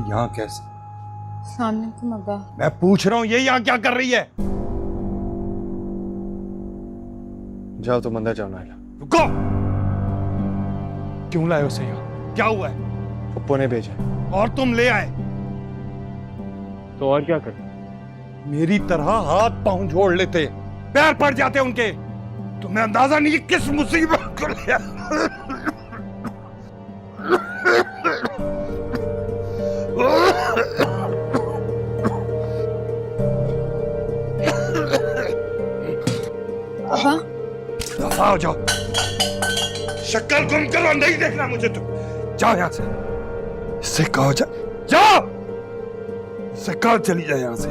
यहाँ कैसे? सामने तुम अब्बा। मैं पूछ रहा हूँ ये यहाँ क्या कर रही है? जाओ तुम अंदर जाओ नाइला। रुको! क्यों लाए उसे यहाँ? क्या हुआ है? पप्पू ने भेजा। और तुम ले आए? तो और क्या कर? मेरी तरह हाथ पांव जोड़ लेते, पैर पड़ जाते उनके। तुम्हें अंदाजा नहीं किस मुसीबत को ले अब्बा दफा हो जाओ। शक्ल गुम करो, नहीं देखना मुझे तुम। जाओ यहां से। इससे कहो जाओ। इससे कहो चली जाए यहां से।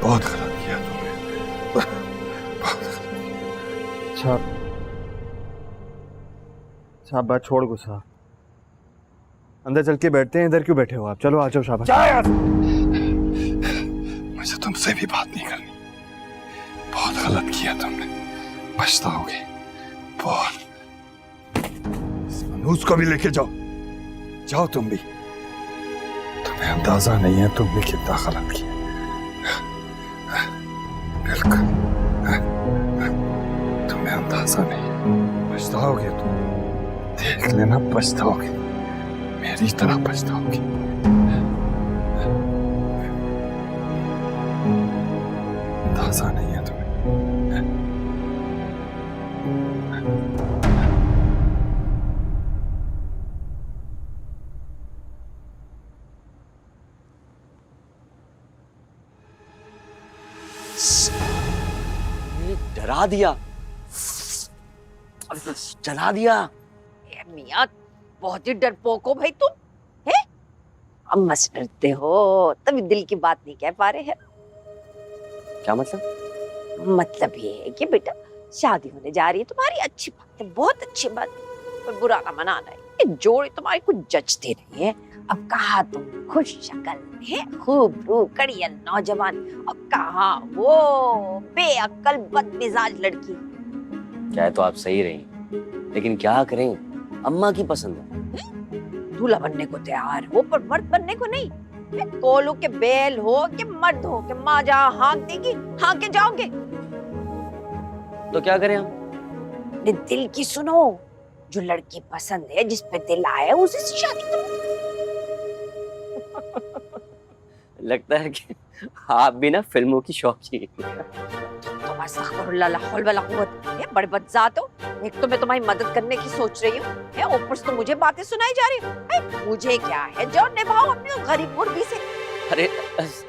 बहुत गलत किया तुमने। अच्छा बात छोड़ गुस्सा, अंदर चल के बैठते हैं। इधर क्यों बैठे हो आप? चलो आ जाओ। शाबाश। जाओ यहां से। मुझे तुमसे भी बात नहीं करनी। बहुत गलत किया तुमने, पछताओगे बहुत। इस मनूस को भी लेके जाओ। जाओ तुम भी। तुम्हें अंदाजा नहीं है तुमने कितना गलत किया। बिल्कुल तुम्हें अंदाजा नहीं। पछताओगे तुम, देख लेना पछताओगे, मेरी तरह पछताओगे। अंदाजा नहीं है तुम्हें। डरा दिया, जला दिया। मियाँ बहुत ही डरपोक हो भाई तुम, है? अम्मा से डरते हो तभी दिल की बात नहीं कह पा रहे हैं। क्या मतलब? मतलब ये है कि बेटा शादी होने जा रही है तुम्हारी, अच्छी बात है, बहुत अच्छी बात है, पर बुरा ना मनाना है। ये जोड़ी तुम्हारी कुछ जचते नहीं है। अब कहा तुम खुश शक्ल है, खूब रू कड़ियल नौजवान, और कहा वो बेअक्ल बदमिजाज लड़की। क्या तो आप सही रही, लेकिन क्या करें, अम्मा की पसंद है। दूल्हा बनने को तैयार हो पर मर्द बनने को नहीं। कोलू के बैल हो कि मर्द हो कि माँ जहाँ हाँक देगी हाँक के जाओगे। तो क्या करें हम? अपने दिल की सुनो, जो लड़की पसंद है, जिस पे दिल आया उसी से शादी करो। लगता है कि आप भी ना फिल्मों की शौकीन। तुम अस्तगफिरुल्लाह, ला हौल वला कुव्वत, ये बड़े बदजात हो। एक तो मैं तुम्हारी मदद करने की सोच रही हूँ, ऊपर से तो मुझे बातें सुनाई जा रही है। मुझे क्या है, जो निभाओ अपनी गरीब मुर्गी से। अरे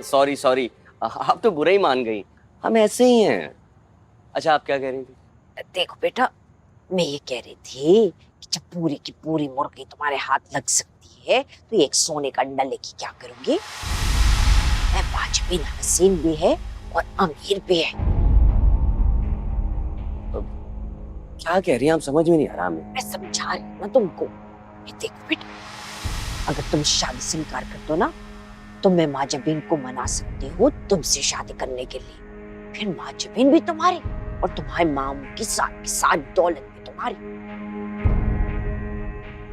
सॉरी सॉरी, आप तो बुरा ही मान गई, हम ऐसे ही हैं। अच्छा आप क्या कह रही थी? देखो बेटा, मैं ये कह रही थी कि जब पूरी की पूरी मुर्गी तुम्हारे हाथ लग सकती है तो एक सोने का अंडा लेके क्या करोगी? मैं वाजबीन हसीन भी है और अमीर भी है। क्या कह रही हैं आप? समझ में नहीं आ रहा हमें। मैं समझा रही हूँ ना तुमको। ये देखो बेटा, अगर तुम शादी से इनकार कर दो ना तो मैं माँ जबीन को मना सकती हूँ तुमसे शादी करने के लिए। फिर माँ जबीन भी तुम्हारी और तुम्हारे मामू की साथ दौलत भी तुम्हारी।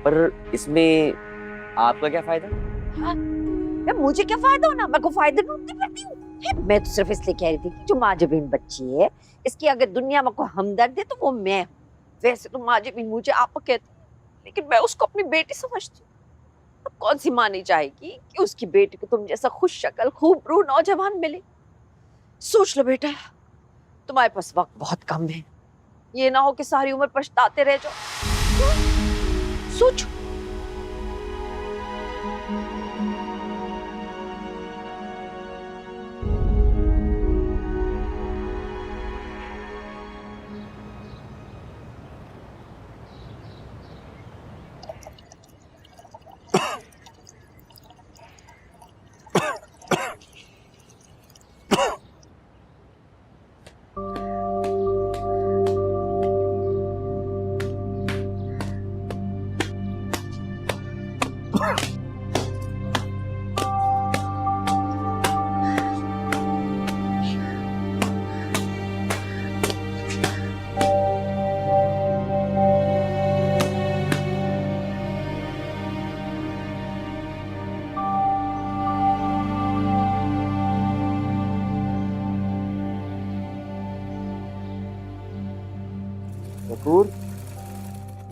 पर इसमें आपका क्या फायदा? हाँ? मुझे क्या फायदा होना? मैं को फायदा ढूंढती फिरती हूँ। मैं तो सिर्फ इसलिए कह रही थी कि जो माँ जबीन बच्ची है, इसकी अगर दुनिया में कोई हमदर्द है तो वो मैं हूँ। वैसे तो माँ जबीन मुझे आप कहती, लेकिन मैं उसको अपनी बेटी समझती हूँ। अब कौन सी माँ नहीं चाहेगी कि उसकी बेटी को तुम जैसा खुश शक्ल खूबरू नौजवान मिले? सोच लो बेटा, तुम्हारे पास वक्त बहुत कम है। ये ना हो कि सारी उम्र पछताते रह जाओ। सोचो। कपूर,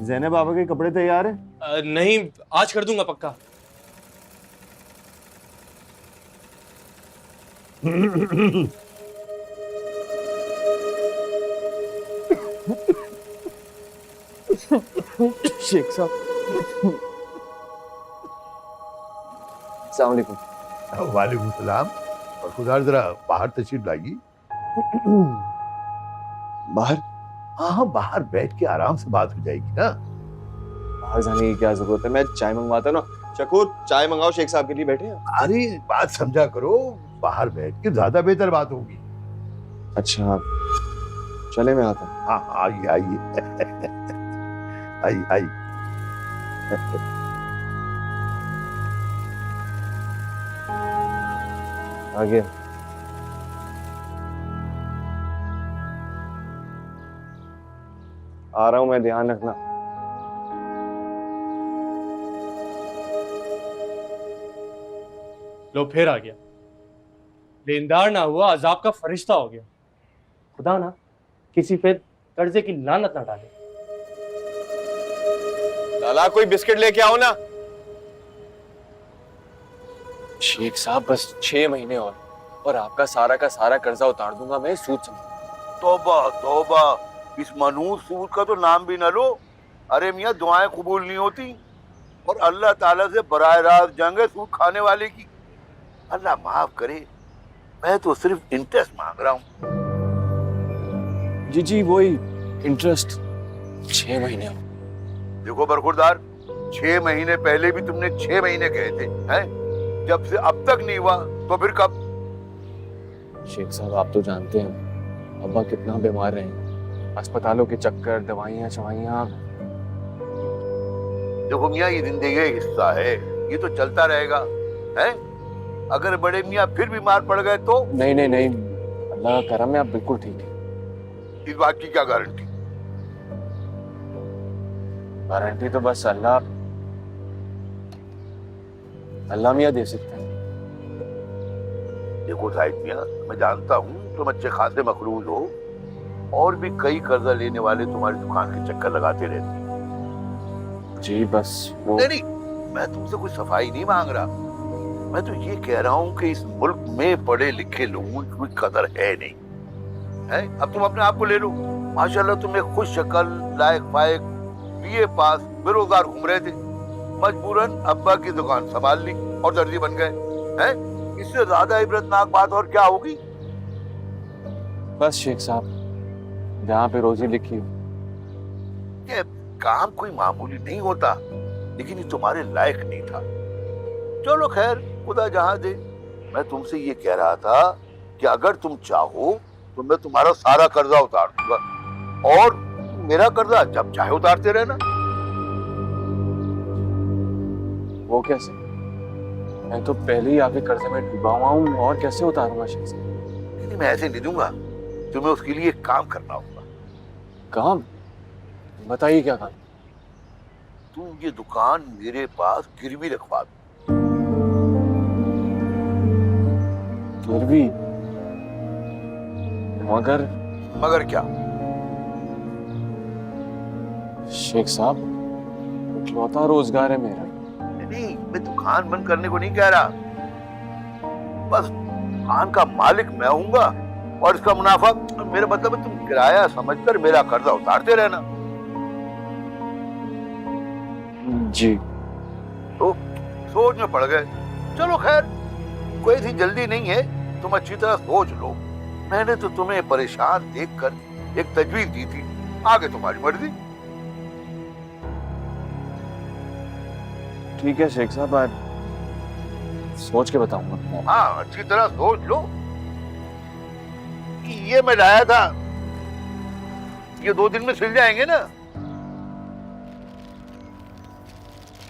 ज़ैनब बाबा के कपड़े तैयार हैं? नहीं, आज कर दूंगा पक्का। शेख साहब, अस्सलाम वालेकुम। वालेकुम सलाम। और खुदा जरा बाहर तशरीफ लाइए। बाहर? हाँ हाँ, बाहर बैठ के आराम से बात हो जाएगी ना। बाहर जाने की क्या जरूरत है, मैं चाय मंगवाता ना। शकूर, चाय मंगाओ, शेख साहब के लिए बैठे हैं। अरे बात समझा करो, बाहर बैठ के ज्यादा बेहतर बात होगी। अच्छा, चले मैं आता हूँ। हाँ हाँ, आइए आइए आइए आइए। आगे। आ रहा हूँ मैं, ध्यान रखना। लो फिर आ गया। लेनदार ना हुआ, अजाब का फरिश्ता हो गया। खुदा ना किसी पे कर्जे की लानत ना डाले। लाला, कोई बिस्किट लेके आओ ना। शेख साहब, बस 6 महीने और आपका सारा का सारा कर्जा उतार दूंगा मैं, सूद समझ। तौबा तौबा, इस मनूस सूद का तो नाम भी न लो। अरे मियाँ, दुआएं कबूल नहीं होती और अल्लाह ताला से बराह रास्त जंग है सूद खाने वाले की। अल्लाह माफ करे, मैं तो सिर्फ इंटरेस्ट मांग रहा हूँ। जी जी, वही इंटरेस्ट। 6 महीने। देखो बरखुरदार, 6 महीने पहले भी तुमने 6 महीने कहे थे, हैं? जब से अब तक नहीं हुआ तो फिर कब? शेख साहब, आप तो जानते हैं अब्बा कितना बीमार रहे, अस्पतालों के चक्कर, दवाइयाँ शवाइयाँ। देखो मियाँ, ये जिंदगी का हिस्सा है, ये तो चलता रहेगा, हैं? अगर बड़े मियाँ फिर बीमार पड़ गए तो? नहीं नहीं नहीं, अल्लाह का करम है, आप बिल्कुल ठीक है। इस बात की क्या गारंटी? गारंटी तो बस अल्लाह मियाँ दे सकते हैं। देखो साहिब मियाँ, मैं जानता हूँ तुम अच्छे खासे मखरूज हो और भी कई कर्जा लेने वाले तुम्हारी दुकान के चक्कर लगाते रहते हैं। जी बस वो। नहीं, मैं तुमसे कोई सफाई नहीं मांग रहा, मैं तो ये कह रहा हूँ कि इस मुल्क में पढ़े लिखे लोगों की कोई कदर है नहीं, है? अब तुम अपने आप को ले लो, माशाल्लाह तुम एक खुश शक्ल, लायक फायक, बीए पास, बेरोजगार घूम रहे थे, मजबूरन अब्बा की दुकान संभाल ली और दर्जी बन गए, हैं? इससे ज्यादा इबरतनाक बात और क्या होगी? बस शेख साहब, जहाँ पे रोजी लिखी हो। ये काम कोई मामूली नहीं होता, लेकिन ये तुम्हारे लायक नहीं था। चलो खैर, खुदा जहां दे। मैं तुमसे ये कह रहा था कि अगर तुम चाहो तो मैं तुम्हारा सारा कर्जा उतार दूंगा और मेरा कर्जा जब चाहे उतारते रहना। वो कैसे? मैं तो पहले ही आगे कर्जे में डूबा हुआ हूँ, और कैसे उतारूंगा शेख साहब? नहीं, मैं ऐसे नहीं दूंगा, तुम्हें उसके लिए एक काम करना होगा। काम? बताइए क्या काम? तुम ये दुकान मेरे पास गिरवी रखवा दो। गिरवी? मगर क्या? शेख साहब, इकलौता रोजगार है मेरा। नहीं, मैं दुकान बंद करने को नहीं कह रहा, बस दुकान का मालिक मैं हूँगा और इसका मुनाफा मेरा मतलब है तुम किराया समझकर मेरा कर्जा उतारते रहना। जी। तो सोच में पड़ गए। चलो खैर, कोई ऐसी जल्दी नहीं है, तुम अच्छी तरह सोच लो। मैंने तो तुम्हें परेशान देखकर एक तजवीज दी थी, आगे तुम्हारी मर्जी। ठीक है शेख साहब, मैं सोच के बताऊंगा। हाँ, अच्छी तरह सोच लो। ये मैं लाया था, ये 2 दिन में सिल जाएंगे ना?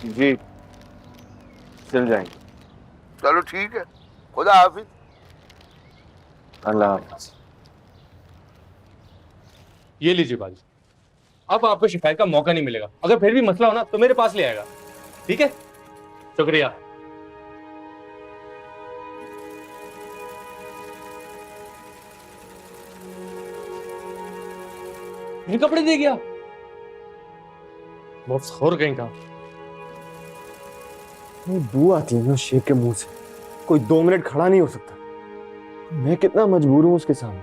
जी, सिल जाएंगे। चलो ठीक है, खुदा हाफिज। अल्लाह हाफिज। ये लीजिए बाजी, अब आपको शिकायत का मौका नहीं मिलेगा। अगर फिर भी मसला हो ना तो मेरे पास ले आएगा, ठीक है? शुक्रिया। ये कपड़े दे गया। मफखोर कहीं का। नहीं, बू आती है ना शेख के मुंह से, कोई 2 मिनट खड़ा नहीं हो सकता। मैं कितना मजबूर हूँ उसके सामने,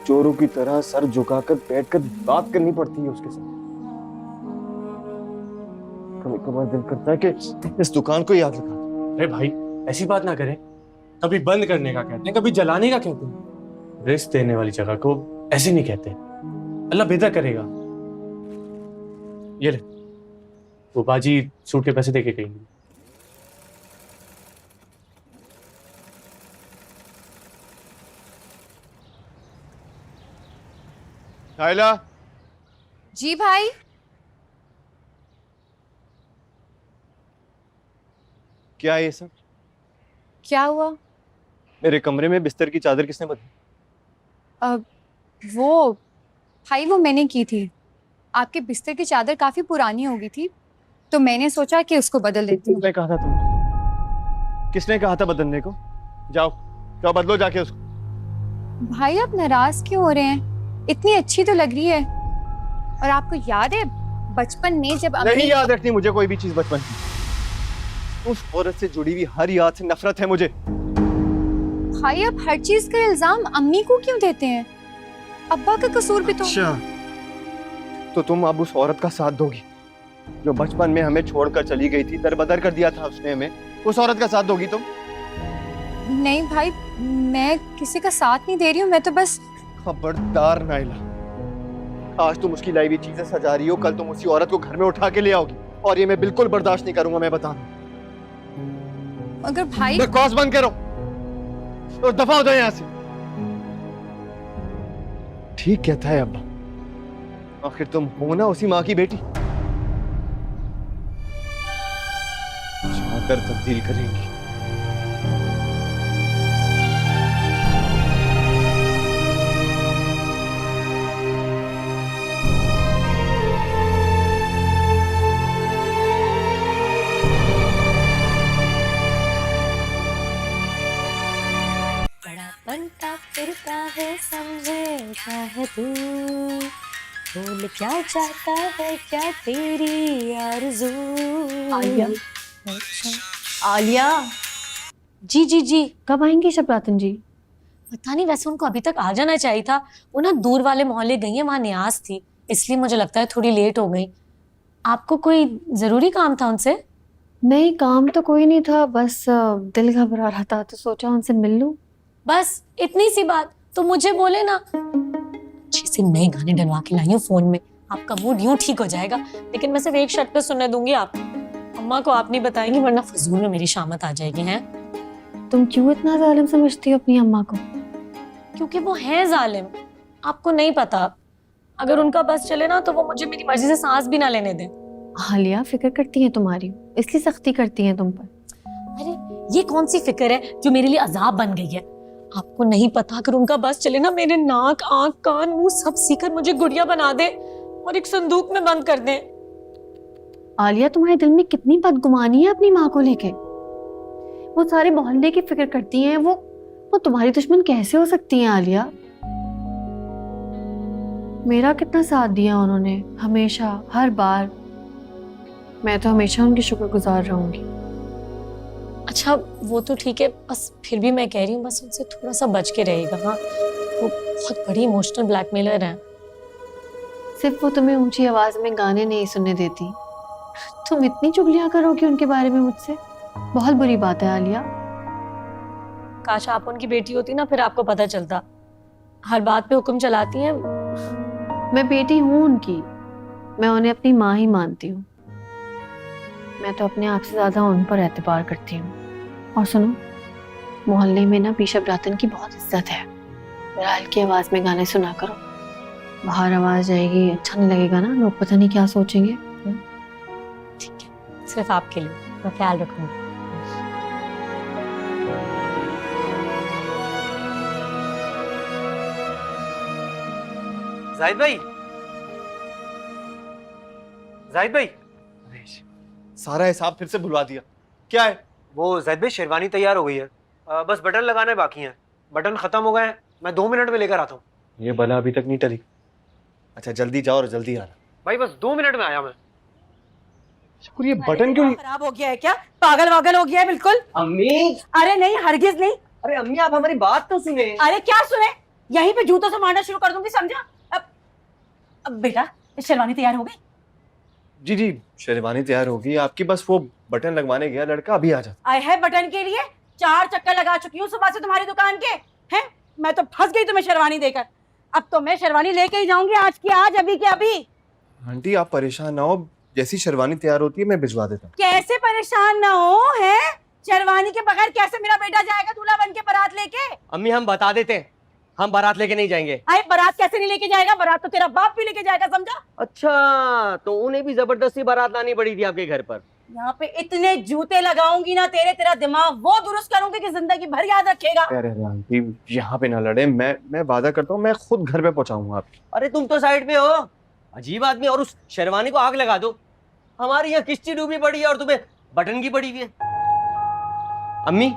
चोरों की तरह सर झुकाकर बैठकर बात करनी पड़ती है उसके साथ। कभी कभार दिल करता है कि इस दुकान को याद रखा। अरे भाई ऐसी बात ना करें, कभी बंद करने का कहते हैं, कभी जलाने का कहते हैं। रिस्क देने वाली जगह को ऐसे नहीं कहते। अल्लाह बेहतर करेगा। ये ले, वो बाजी सूट के पैसे देके गई। नाइला, जी भाई। क्या है ये सब? क्या हुआ? मेरे कमरे में बिस्तर की चादर किसने बदली? वो भाई वो मैंने की थी। आपके बिस्तर की चादर काफी पुरानी हो गई थी, तो मैंने सोचा कि उसको बदल देती हूँ। किसने कहा था तुमने? किसने कहा था बदलने को? जाओ जाओ बदलो जाके उसको। भाई आप नाराज क्यों हो रहे हैं? इतनी अच्छी तो लग रही है। और आपको याद है बचपन में जब नहीं याद रखती मुझे कोई भी चीज बचपन की। उस औरत से जुड़ी हुई हर याद से नफरत है मुझे। भाई आप हर चीज का इल्जाम अम्मी को क्यों देते हैं? अब्बा का कसूर भी तो। अच्छा, तो तुम अब उस औरत का साथ दोगी जो बचपन में हमें छोड़कर चली गई थी, दरबदर कर दिया था उसने हमें? उस औरत का साथ दोगी तुम? नहीं भाई, मैं किसी का साथ नहीं दे रही हूँ, मैं तो बस। खबरदार नाइला, आज तुम उसकी लाई हुई चीजें सजा रही हो, कल तुम उसी औरत को घर में उठा के ले आओगी, और ये मैं बिल्कुल बर्दाश्त नहीं करूंगा। मैं बता रहा हूं। अगर भाई बकवास बंद करो और दफा हो जाओ यहाँ से। ठीक कहता है अब्बा, आखिर तुम हो ना उसी माँ की बेटी। चादर तब्दील करेंगी। बनता फिरता है समझे चाहे तू, बोल क्या चाहता है क्या तेरी आरज़ू। आलिया। आलिया। जी जी जी। कब आएंगी शबरातन जी? पता नहीं, वैसे उनको अभी तक आ जाना चाहिए था। वो ना दूर वाले मोहल्ले गई है, वहाँ न्यास थी, इसलिए मुझे लगता है थोड़ी लेट हो गई। आपको कोई जरूरी काम था उनसे? नहीं, काम तो कोई नहीं था, बस दिल घबरा रहा था तो सोचा उनसे मिल लूं। बस इतनी सी बात, तो मुझे बोले ना। अच्छे से नए गाने डलवा के लाई हूँ फोन में, आपका मूड यूं ठीक हो जाएगा। लेकिन मैं सिर्फ एक शर्त पे सुनने दूंगी आप, अम्मा को आप नहीं बताएंगी, वरना फजूल में मेरी शामत आ जाएगी। हैं तुम क्यों इतना जालिम समझती हो अपनी अम्मा को? क्योंकि वो है जालिम, आपको नहीं पता। अगर उनका बस चले ना तो वो मुझे मेरी मर्जी से सांस भी ना लेने दें। आलिया, फिक्र करती हैं तुम्हारी, इसलिए सख्ती करती हैं तुम पर। अरे ये कौन सी फिक्र है जो मेरे लिए अजाब बन गई है? आपको नहीं पता, अगर उनका बस चले ना, मेरे नाक आंख कान मुंह सब सीकर मुझे गुड़िया बना दे और एक संदूक में बंद कर दे। आलिया, तुम्हारे दिल में कितनी बदगुमानी है अपनी माँ को लेके। वो सारे मोहल्ले की फिक्र करती हैं, वो तुम्हारी दुश्मन कैसे हो सकती हैं आलिया? मेरा कितना साथ दिया उन्होंने, हमेशा, हर बार। मैं तो हमेशा उनकी शुक्रगुजार रहूंगी। अच्छा वो तो ठीक है, बस फिर भी मैं कह रही हूँ बस उनसे थोड़ा सा बच के रहेगा। हाँ, वो बहुत बड़ी इमोशनल ब्लैकमेलर है। सिर्फ वो तुम्हें ऊंची आवाज में गाने नहीं सुनने देती। तुम इतनी चुगलियां करोगी उनके बारे में मुझसे? बहुत बुरी बात है आलिया। काश आप उनकी बेटी होती ना, फिर आपको पता चलता। हर बात पे हुक्म चलाती हैं। मैं बेटी हूँ उनकी, मैं उन्हें अपनी माँ ही मानती हूँ। मैं तो अपने आप से ज्यादा उन पर एतबार करती हूँ। और सुनो, मोहल्ले में ना पीशब रातन की बहुत इज्जत है। जरा हल्की आवाज में गाने सुना करो, बाहर आवाज जाएगी, अच्छा नहीं लगेगा ना, लोग पता नहीं क्या सोचेंगे। ठीक है, सिर्फ आपके लिए, मैं ख्याल रखूंगी। जाहिद भाई, जाहिद भाई, सारा हिसाब फिर से भुलवा दिया। क्या है? वो जाहिद भाई शेरवानी तैयार हो गई है, बस बटन लगाने बाकी हैं। बटन खत्म हो गए हैं, मैं 2 मिनट में लेकर आता हूँ। ये बला अभी तक नहीं टली। अच्छा जल्दी जाओ और जल्दी आना। भाई बस 2 मिनट में आया मैं। शकुर ये बटन क्यों नहीं? खराब हो गया है क्या? पागल वागल हो गया है बिल्कुल? अम्मी, अरे नहीं, हरगिज नहीं। अरे अम्मी आप हमारी बात तो सुने। अरे क्या सुने, यहीं पे जूतों से मारना शुरू कर दूंगी, समझा? अब बेटा शेरवानी तैयार हो गई? जी जी, शेरवानी तैयार होगी आपकी, बस वो बटन लगवाने गया लड़का, अभी आ जाता। आए है बटन के लिए 4 चक्कर लगा चुकी हूँ सुबह से तुम्हारी दुकान के। हैं, मैं तो फंस गई तुम्हें शेरवानी देकर। अब तो मैं शेरवानी लेके ही जाऊंगी, आज की आज, अभी के अभी। आंटी आप परेशान ना हो, जैसी शेरवानी तैयार होती है मैं भिजवा देता हूँ। कैसे परेशान ना हो, है? शेरवानी के बगैर कैसे मेरा बेटा जाएगा दूल्हा बन के बारात लेके? अम्मी हम बता देते हैं, हम बारात लेके नहीं जाएंगे। अरे बारात कैसे नहीं लेके जाएगा? बारात तो तेरा बाप भी लेके जाएगा, समझा? अच्छा, तो उन्हें भी जबरदस्ती बारात लानी पड़ी थी आपके घर पर? यहाँ पे इतने जूते लगाऊंगी ना तेरा दिमाग वो दुरुस्त करूंगी कि जिंदगी भर याद रखेगा। अरे आंटी यहाँ पे ना लड़े, मैं वादा करता हूँ मैं खुद घर पे पहुँचाऊंगा आपकी। अरे तुम तो साइड पे हो, अजीब आदमी। और उस शेरवानी को आग लगा दो। हमारी यहाँ किश्ती डूबी पड़ी है और तुम्हें बटन की पड़ी हुई है। अम्मी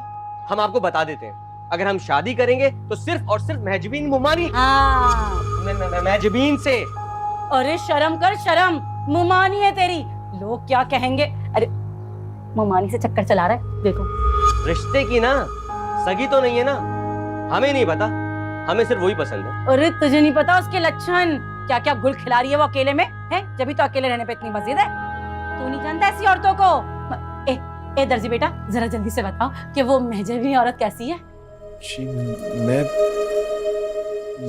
हम आपको बता देते हैं, अगर हम शादी करेंगे तो सिर्फ और सिर्फ महजबीन मुमानी। हाँ। महजबीन से। अरे शर्म कर, शर्म। मुमानी है तेरी, लोग क्या कहेंगे? अरे मुमानी से चक्कर चला रहा है, देखो। रिश्ते की ना, सगी तो नहीं है ना। हमें नहीं पता, हमें सिर्फ वही पसंद है। अरे तुझे नहीं पता उसके लक्षण, क्या क्या गुल खिला रही है वो अकेले में, है? जब तो अकेले रहने पे इतनी मजिद है। तू नहीं जानता ऐसी औरतों को। ए दर्जी बेटा, जरा जल्दी से बताओ कि वो महजबीन औरत कैसी है?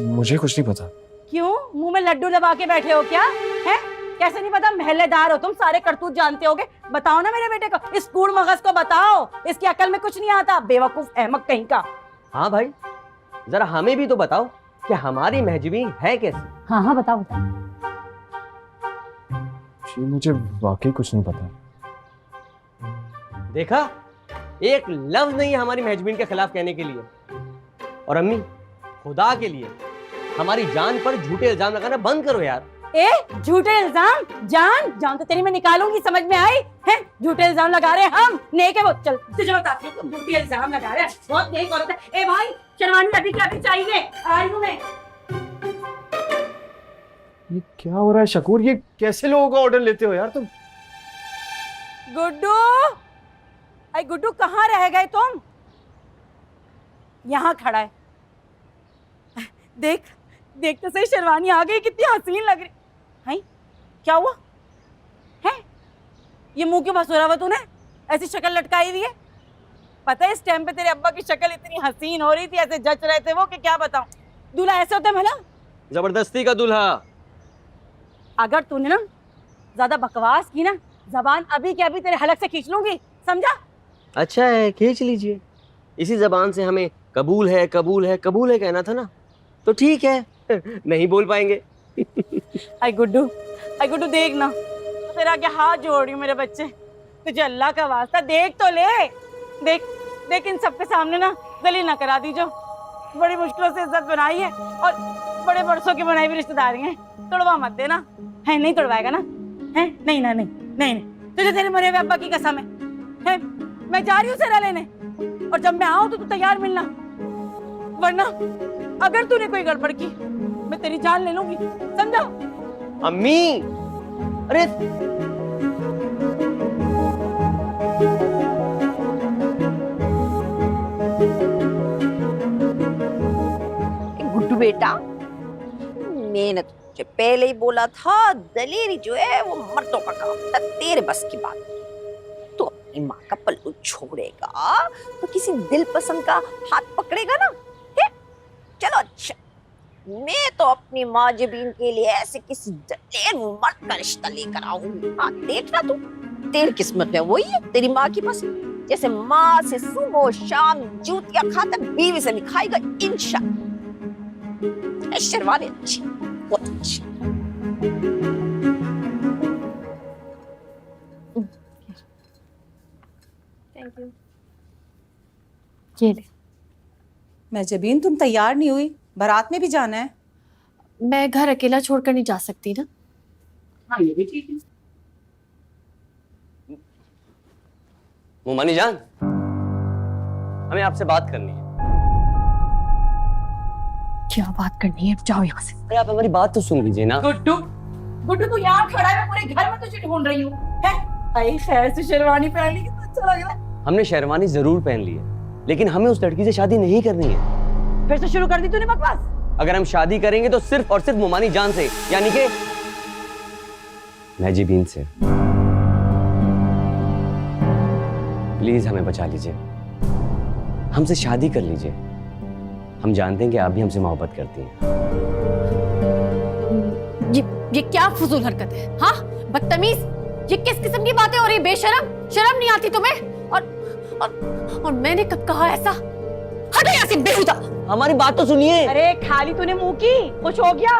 मुझे कुछ नहीं पता। क्यों, मुंह में लड्डू दबा के बैठे हो क्या? है कैसे नहीं पता? महलेदार हो तुम, सारे करतूत जानते होगे। बताओ ना मेरे बेटे को, इस कूड़ मगज को बताओ, इसकी अकल में कुछ नहीं आता, बेवकूफ अहमक कहीं का। हाँ भाई, जरा हमें भी तो बताओ कि हमारी महजबीन है कैसी। हाँ हाँ बताओ बताओ। मुझे वाकई कुछ नहीं पता। देखा, एक लफ्ज नहीं है हमारी महजबीन के खिलाफ कहने के लिए। और अम्मी खुदा के लिए हमारी जान पर झूठे इल्जाम लगाना बंद करो यार। ए झूठे इल्जाम? जान तो तेरी मैं निकालूंगी, समझ में आई है? झूठे इल्जाम लगा रहे हैं हम, नेक है वो। चल तुझे बताती हूँ, झूठे इल्जाम लगा रहे हैं, बहुत नेक औरत है। ए भाई शेरवानी अभी क्या चाहिए? आई हूँ मैं। ये क्या हो रहा है शकूर, ये कैसे लोगों का ऑर्डर लेते हो यार तुम? गुड्डू, अरे गुड्डू कहाँ रह गए तुम? यहाँ खड़ा है, देख देख तो सही, शेरवानी आ गई, कितनी हसीन लग रही है। क्या हुआ है? ये मुंह क्यों भसोरा हुआ तूने? ऐसी शक्ल लटकाई हुई है। पता है इस टाइम पे तेरे अब्बा की शक्ल इतनी हसीन हो रही थी, ऐसे जच रहे थे वो कि क्या बताऊं। दूल्हा ऐसे होता है भला? जबरदस्ती का दूल्हा। अगर तूने ना ज्यादा बकवास की ना, जबान अभी के अभी तेरे हलक से खींच लूंगी, समझा? अच्छा है, खींच लीजिए। इसी जबान से हमें कबूल है कबूल है कबूल है कहना था ना, तो ठीक है। नहीं बोल पाएंगे। आई गुड्डू देख ना, तेरा आगे हाथ जोड़ रही हूँ मेरे बच्चे, तुझे अल्लाह का वास्ता देख तो ले। देख इन सबके सामने ना गली ना करा दी, जो बड़ी मुश्किलों से इज्जत बनाई है और बड़े बरसों की बनाई हुई रिश्तेदारी है। तोड़वा मत देना, है? नहीं तोड़वाएगा ना? है? नहीं ना, नहीं तुझे तेरे मरे हुए अब्बा की कसम है? मैं जा रही हूँ सेरा लेने, और जब मैं आऊँ तो तू तैयार मिलना, वरना अगर तूने कोई गड़बड़ की मैं तेरी जान ले लूंगी, समझा? अम्मी, अरे गुड्डू बेटा, मैंने तुझे पहले ही बोला था, दलेरी जो है वो मर्दों का काम था, तेरे बस की बात। तो अपनी माँ का पल्लू छोड़ेगा तो किसी दिल पसंद का हाथ पकड़ेगा ना, है? चलो अच्छा, मैं तो अपनी माँ जबीन के लिए ऐसे किसी दलेर मर्द का रिश्ता लेकर आऊंगी। हाँ देखना तू, तेरी किस्मत में वही है, तेरी माँ की पसंद। जैसे माँ से सुबह शाम जूतियां खाता, बीवी से भी खाएगा इंशाअल्लाह। शेरवानी अच्छी, बहुत अच्छी। Thank you. ये ले। महजबीन तुम तैयार नहीं हुई, बारात में भी जाना है। मैं घर अकेला छोड़कर नहीं जा सकती ना। हाँ ये भी ठीक है। मुमानी जान, हमें आपसे बात करनी है। क्या बात करनी है? जाओ यहाँ से। अरे आप हमारी बात तो सुन लीजिए ना। गुड्डू गुड्डू तू यहाँ खड़ा है, मैं पूरे घर में तुझे ढूंढ रही हूँ। है आई खैर से शेरवानी पहन ली, कितना अच्छा लग रहा है। हमने शेरवानी जरूर पहन ली है, लेकिन हमें उस लड़की से शादी नहीं करनी है। फिर से शुरू कर दी तूने बकवास। अगर हम शादी करेंगे तो सिर्फ और सिर्फ मोमानी जान से, यानी कि मैजिबीन से। प्लीज हमें बचा लीजिए, हमसे शादी कर लीजिए। हम जानते हैं कि आप भी हमसे मोहब्बत करती हैं। ये क्या फजूल हरकत है? हाँ, बदतमीज, ये किस किस्म की बातें हो रही? बेशरम, शर्म नहीं आती तुम्हें? और मैंने कब कहा ऐसा? हटो यहाँ से बेहुदा। हमारी बात तो सुनिए। अरे खाली तूने मुंह की, खुश हो गया?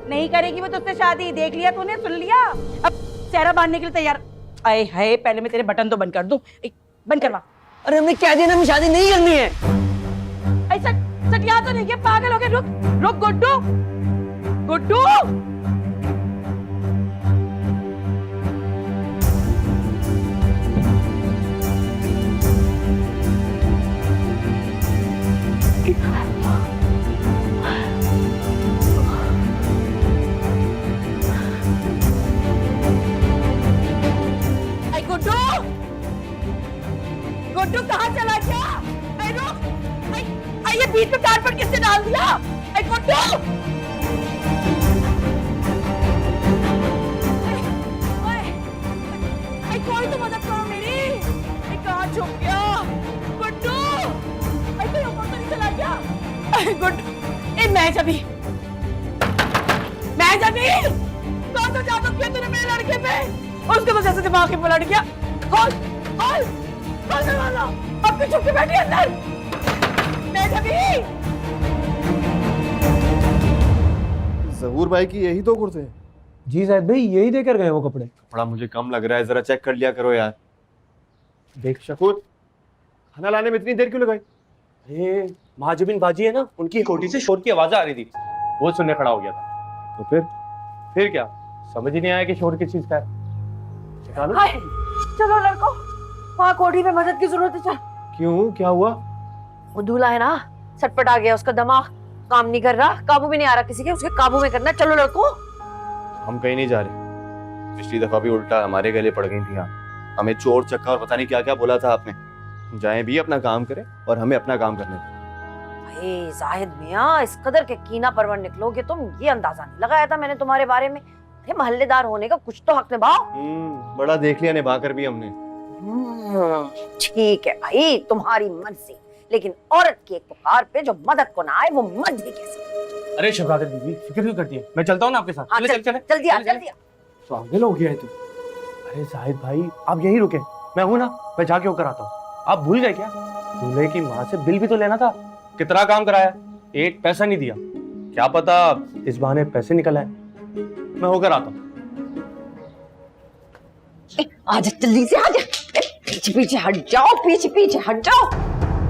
नहीं करेगी वो तुझसे शादी, देख लिया तूने, सुन लिया। अब चेहरा बांधने के लिए तैयार। आए हाय, पहले मैं तेरे बटन तो बंद कर दूं। बंद करवा। अरे हमने क्या दिया ना, हमें शादी नहीं करनी है। ऐसा सटिया तो नहीं, पागल हो गए। रुक रुक गुड्डू, गुड्डू। गुड्डू, गुड्डू कहाँ चला गया? ऐ रुक, ऐ ये बीच में कारपेट किसने डाल दिया? ऐ गुड्डू, ऐ कोई तो मदद करो मेरी। ऐ कहाँ छुप गया? गुड्डू, ऐ कोई ऊपर तो नहीं चला गया? ऐ गुड्डू, ऐ मैं जबी कौन सा जादू किया तूने मेरे लड़के पे? उसके तो जैसे दिमाग ही पलट गया। खोल खोल खोल दरवाजा, अब तो छुप के बैठी अंदर। मैं जबी जहूर भाई की यही दो कुर्ते हैं? जी जाहिद भाई, यही देकर गए वो कपड़े। कपड़ा मुझे कम लग रहा है, जरा चेक कर लिया करो यार। देख शकूर, खाना लाने में इतनी देर क्यों लगाई? अरे महाजबीन बाजी है ना, उनकी कोठी से शोर की आवाज आ रही थी, वो सुनने खड़ा हो गया था। तो फिर क्या, समझ ही नहीं आया कि शोर किस चीज का है। हाय, चलो लड़को, वहाँ कोठी में मदद की जरूरत है। चल। क्यों, क्या हुआ? वो दूल्हा है ना, सटपट आ गया, उसका दिमाग काम नहीं कर रहा, काबू में नहीं आ रहा किसी के, उसके काबू में करना। चलो लड़को। हम कहीं नहीं जा रहे। पिछली दफा भी उल्टा हमारे गले पड़ गई थी यहाँ। हमें चोर चक्का और पता नहीं क्या क्या बोला था आपने। जाएं भी अपना काम करें और हमें अपना काम करने दें। भाई जाहिद मियाँ, इस कदर के कीना परवर निकलोगे तुम, ये अंदाजा नहीं लगाया था मैंने तुम्हारे बारे में। अरे महल्लेदार होने का कुछ तो हक निभाओ। बड़ा देख लिया निभा कर भी हमने। ठीक है भाई, तुम्हारी मर्जी, लेकिन औरत की एक पुकार पे जो मदद को ना आए वो मर्द ही कैसे? अरे शबरात बीबी, फिक्र क्यों करती है? मैं चलता हूँ ना आपके साथ। हाँ, चल जल्दी आ, जल्दी आ। पागल हो गया है तू। अरे जाहिद भाई, आप यहीं रुके, मैं हूं ना, मैं जाके होकर आता हूँ। आप भूल गए क्या? दूल्हे की माँ से बिल भी तो लेना था। कितना काम कराया, एक पैसा नहीं दिया। क्या पता इस बहाने पैसे निकल आए। मैं होकर आता हूँ। आजा जल्दी से आजा। पीछे पीछे हट जाओ, पीछे पीछे हट जाओ।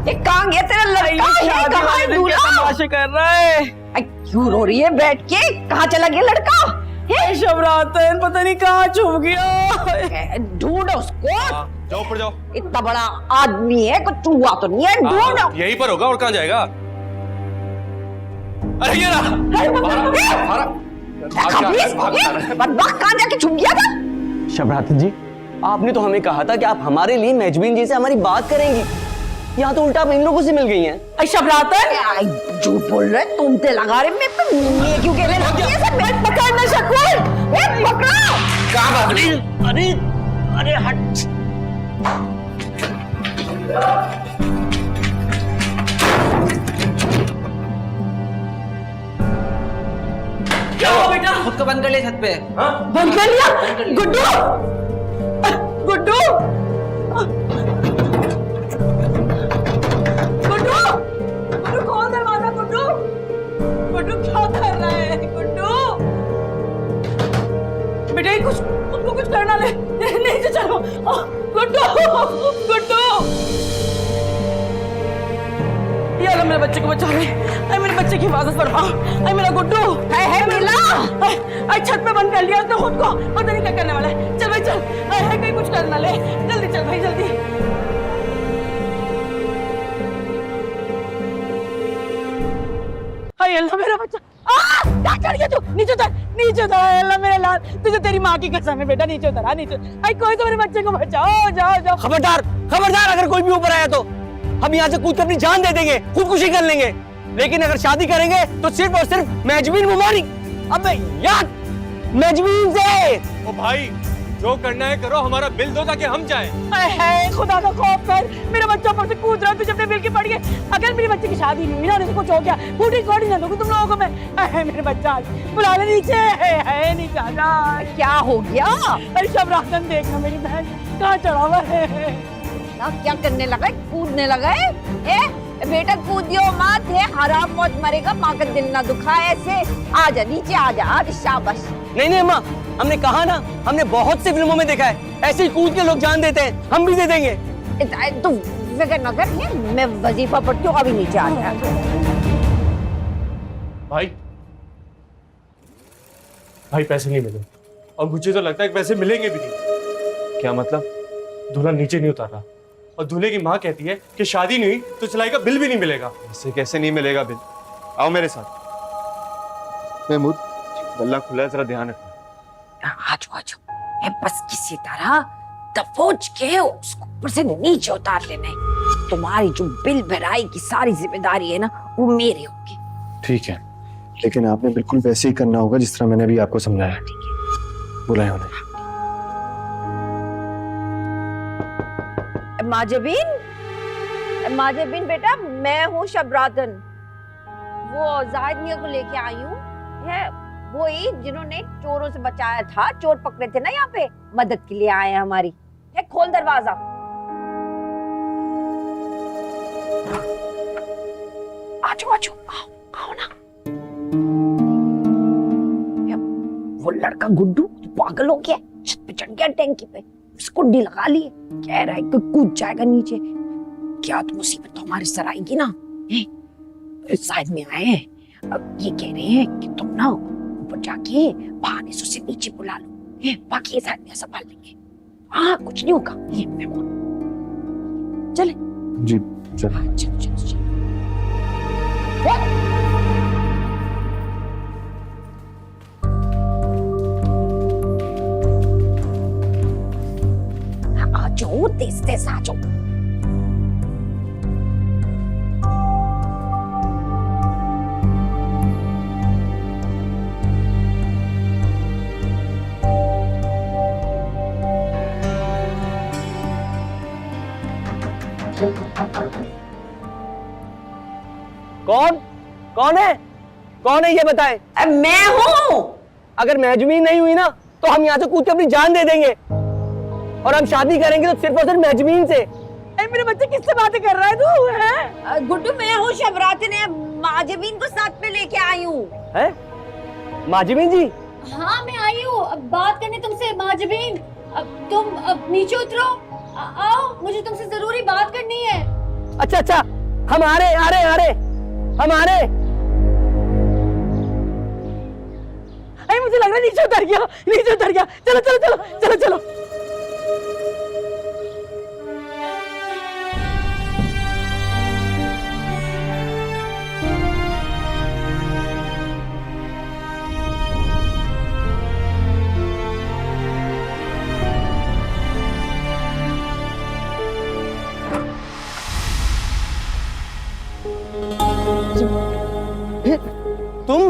एक कहाँ गया तेरा लड़का? है कहाँ है दूल्हा? तमाशे कर रहा है। क्यों रो रही है बैठ के? कहाँ चला गया लड़का? शबरातन पता नहीं कहाँ छुप गया। ढूंढो उसको। जाओ ऊपर जाओ। इतना बड़ा आदमी है, कुछ चूहा तो नहीं है। ढूंढो। यहीं पर होगा, और कहाँ जाएगा? अरे ये रहा। कहाँ जाके छुप गया था? शबरात जी, आपने तो हमें कहा था कि आप हमारे लिए मैजबीन जी से हमारी बात करेंगी। यहाँ तो उल्टा आप इन लोगों से मिल गई हैं। शबरातन झूठ बोल रहे, तुमते लगा रहे। मैं क्यों कह रहे? पकड़ना शकूर, पकड़ो। कहाँ भाग रही? अरे अरे हट। क्या हुआ बेटा? खुद को बंद कर लिया छत पे। बंद कर लिया? गुड्डू, गुड्डू, गुड्डू, गुड्डू खोल दरवाजा। गुड्डू, गुड्डू क्या कर रहा है? गुड्डू बेटा, ये कुछ खुद को कुछ करना ले, नहीं तो चलो। गुड्डू, गुड्डू, ये अल्लाह मेरे बच्चे को बचा ले। अरे मेरे बच्चे की हिफाजत फरमाओ। अरे मेरा गुड्डू है मिला। अरे छत पे बंद कर लिया उसने खुद को, पता नहीं क्या करने वाला है। चल भाई चल, अरे कहीं कुछ करना ले, जल्दी चल भाई जल्दी। हाय अल्लाह मेरा बच्चा, क्या कर गया तू? नीचे उतर, नीचे उतर। अल्लाह मेरे लाल, तुझे तेरी माँ की कसम है बेटा, नीचे उतर, नीचे। आई कोई तो मेरे बच्चे को बचाओ, जाओ जाओ। खबरदार, खबरदार, अगर कोई भी ऊपर आया तो हम यहाँ से कूद के अपनी जान दे देंगे, खुदकुशी कर लेंगे। लेकिन अगर शादी करेंगे तो सिर्फ और सिर्फ मैजमीन मुबारक। अबे यार, मैजमीन से। ओ भाई, जो करना है करो, हमारा बिल दो ताकि हम जाएं। है खुदा का खौफ कर, मेरा बच्चा ऊपर से कूद रहा है, तुझे अपने बिल के पड़ गए। अगर मेरे बच्चे की शादी नहीं हुई ना, तो कुछ हो गया, बूढ़ी कौड़ी ना दूंगी तुम लोगों को मैं। मेरे बच्चा बुला ले नीचे, है नीचे आजा। क्या हो गया? अरे शबरातन देखना, मेरी बहन कहाँ चढ़ा हुआ है। ना क्या करने लगा है? कूदने लगा है? बेटा कूदियो मत, है हराम मौत मरेगा, माँ का दिल ना दुखा ऐसे। आजा नीचे, आजा आजा, शाबाश। नहीं नहीं अम्मा, हमने कहा ना, हमने बहुत सी फिल्मों में देखा है, ऐसे ही कूद के लोग जान देते हैं, हम भी दे देंगे। तू फिक्र न कर, मैं वजीफा पढ़ती हूँ, अभी नीचे आ जा। भाई, भाई पैसे नहीं मिले, और मुझे तो लगता है कि पैसे मिलेंगे भी नहीं। क्या मतलब? दूल्हा नीचे नहीं उतार रहा, और दूल्हे की माँ कहती है कि शादी नहीं हुई तो सिलाई का बिल भी नहीं मिलेगा। इससे कैसे नहीं मिलेगा बिल? आओ मेरे साथ। महमूद, गल्ला खुला है, जरा ध्यान रखना। आजो आजो, बस किसी तरह दबोच के उसको ऊपर से नीचे उतार लेना है। तुम्हारी जो बिल भराई की सारी जिम्मेदारी है ना, वो मेरी होगी। ठीक है, लेकिन आपने बिल्कुल वैसे ही करना होगा जिस तरह मैंने अभी आपको समझाया। बुलाए उन्हें। माजबीन बेटा, मैं हूँ शबरातन, वो जाहिद मियां को लेके आई हूँ। है वो ही जिन्होंने चोरों से बचाया था, चोर पकड़े थे ना यहाँ पे, मदद के लिए आए हैं हमारी। है, खोल दरवाजा। आजो आजो, आओ आओ ना। वो लड़का गुड्डू पागल हो गया, छत पे चढ़ गया टैंकी पे, उसको कुंडी लगा ली है, कह रहा है कि कूद जाएगा नीचे। क्या तो मुसीबत तो हमारी सर आएगी ना। शायद में आए हैं, अब ये कह रहे हैं कि तुम ना ऊपर जाके बहाने से उसे नीचे बुला लो, बाकी ये शायद में संभाल लेंगे। हाँ कुछ नहीं होगा, ये मैं चले। जी चलो। हाँ, चलो चलो चलो। आजो, तेज तेज आजो। कौन कौन है, कौन है ये बताएं। मैं हूँ। अगर मैजमीन नहीं हुई ना, तो हम यहाँ से कूद के अपनी जान दे देंगे, और हम शादी करेंगे तो सिर्फ और सिर्फ मैजमीन से। मेरे बच्चे किससे बातें कर रहा है तू? है गुड्डू, मैं हूँ शबरातन, है माजबीन को साथ में लेके आई हूँ। है माजमीन जी? हाँ मैं आई हूँ, अब बात करने तुमसे माजबीन। अब तुम अब नीचे उतरो, आओ, मुझे तुमसे जरूरी बात करनी है। अच्छा अच्छा, हम आ रहे हम आ रहे। अरे मुझे लग रहा है नीचे उतर गया। चलो चलो चलो चलो चलो। तुम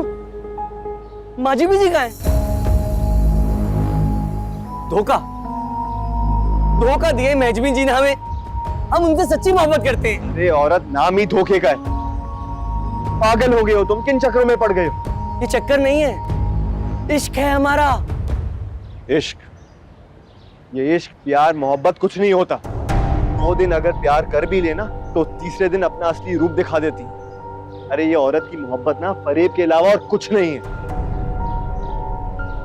माजिबी जी का है? धोखा दिए मैजमीन जी ने हमें, हम उनसे सच्ची मोहब्बत करते हैं। अरे औरत, नाम ही धोखे का है। पागल हो गए हो तुम, किन चक्करों में पड़ गए हो? ये चक्कर नहीं है, इश्क है हमारा। इश्क? ये इश्क प्यार मोहब्बत कुछ नहीं होता। 2 दिन अगर प्यार कर भी लेना तो तीसरे दिन अपना असली रूप दिखा देती। अरे ये औरत की मोहब्बत ना फरेब के अलावा और कुछ नहीं है।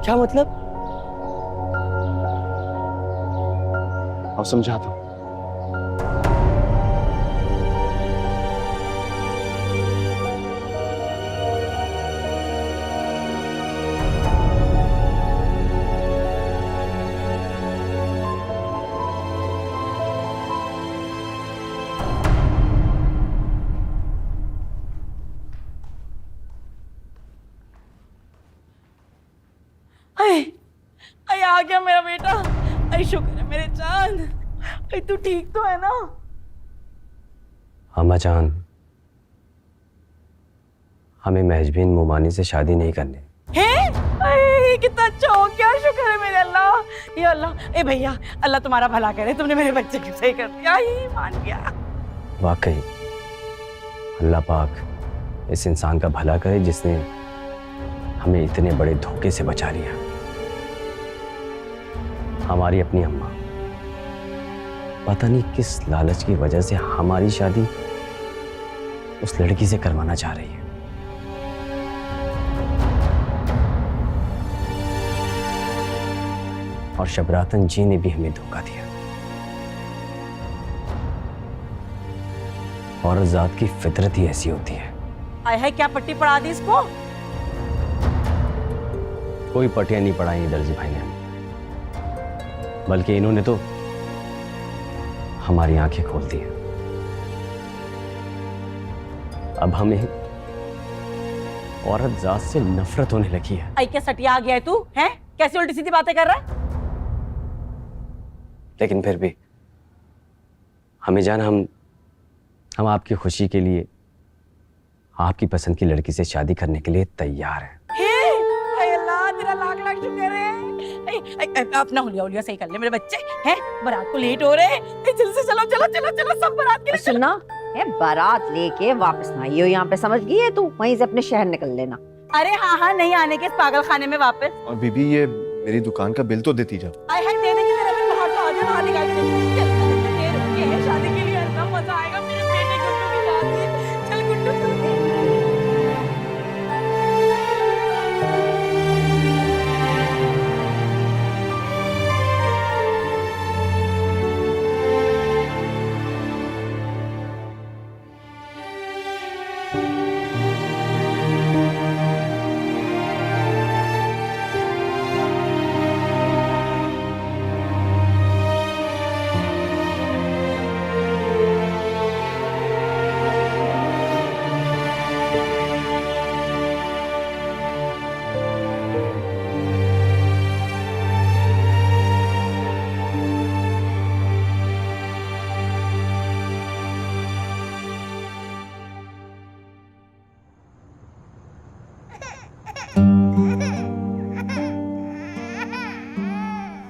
क्या मतलब? अब समझाता हूं। अरे अरे आ गया मेरा बेटा। अरे शुक्र है मेरे चांद। अरे तू ठीक तो है ना? अम्मा जान, हमें महजबीन मोमानी से शादी नहीं करनी। है? अरे कितना अच्छा हो गया, शुक्र है मेरे अल्लाह। ये अल्लाह, ए भैया अल्लाह तुम्हारा भला करे, तुमने मेरे बच्चे को सही कर दिया, ही मान गया। वाकई अल्लाह पाक इस इंसान का भला करे जिसने हमें इतने बड़े धोखे से बचा लिया। हमारी अपनी अम्मा पता नहीं किस लालच की वजह से हमारी शादी उस लड़की से करवाना चाह रही है। और शबरातन जी ने भी हमें धोखा दिया। औरत जात की फितरत ही ऐसी होती है। आय है, क्या पट्टी पड़ा दी इसको? कोई पट्टियां नहीं पढ़ाई दर्जी भाई ने हमें, बल्कि इन्होंने तो हमारी आंखें खोल दी हैं। अब हमें औरत जात से नफरत होने लगी है। आई क्या सटिया आ गया है तू? हैं? कैसे उल्टी सीधी बातें कर रहा है? लेकिन फिर भी हमें जान, हम आपकी खुशी के लिए आपकी पसंद की लड़की से शादी करने के लिए तैयार हैं। अल्लाह तेरा लाख लाख शुक्र है। अपना हुलिया हुलिया सही कर ले मेरे बच्चे। हैं? बारात को लेट हो रहे हैं, जल्दी से चलो चलो चलो चलो, सब बारात के लिए चलो। सुनना है, बारात लेके वापस ना आइयो यहाँ पे, समझ गई है तू? वहीं से अपने शहर निकल लेना। अरे हाँ हाँ, नहीं आने के इस पागल खाने में वापस। और बीबी, ये मेरी दुकान का बिल तो देती जा। आय हाय, देने की तेरा बिल बाहर तो आ जाए, बाहर निकाल के दे। चल देर हो गई है शादी के लिए, इतना मजा आएगा मेरे बेटे गुड्डू की शादी है। चल गुड्डू चल।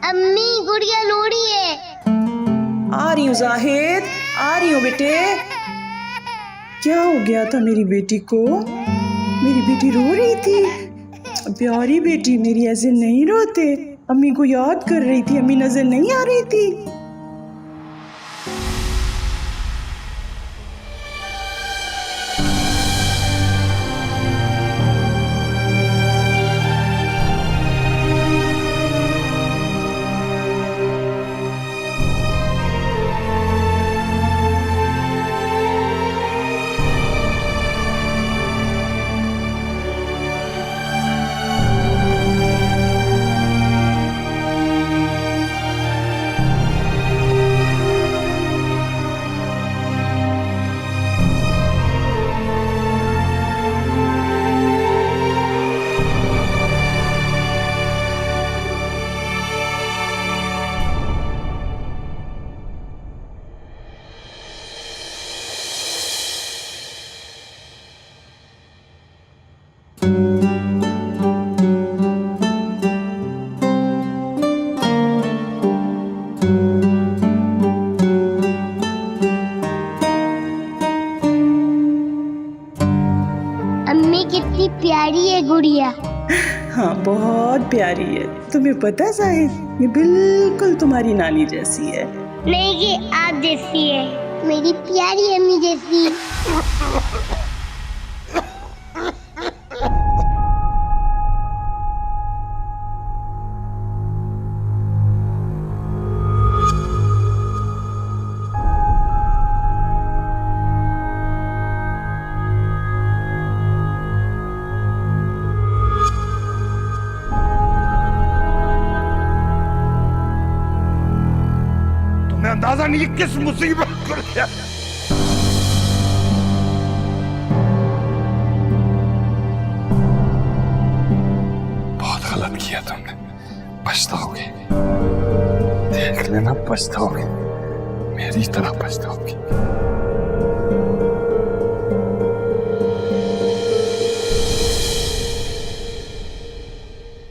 अम्मी गुड़िया रो रही है। आ रही हूँ जाहिद, आ रही हूँ बेटे। क्या हो गया था मेरी बेटी को? मेरी बेटी रो रही थी। प्यारी बेटी मेरी ऐसे नहीं रोते। अम्मी को याद कर रही थी, अम्मी नजर नहीं आ रही थी। अम्मी कितनी प्यारी है गुड़िया। हाँ बहुत प्यारी है। तुम्हें पता है जाहिद, ये बिल्कुल तुम्हारी नानी जैसी है। नहीं कि आप जैसी है, मेरी प्यारी अम्मी जैसी। तुम्हें अंदाजा नहीं है किस मुसीबत को लिया। बहुत गलत किया तुमने। पछताओगे, देख लेना पछताओगे, मेरी तरह पछताओगे।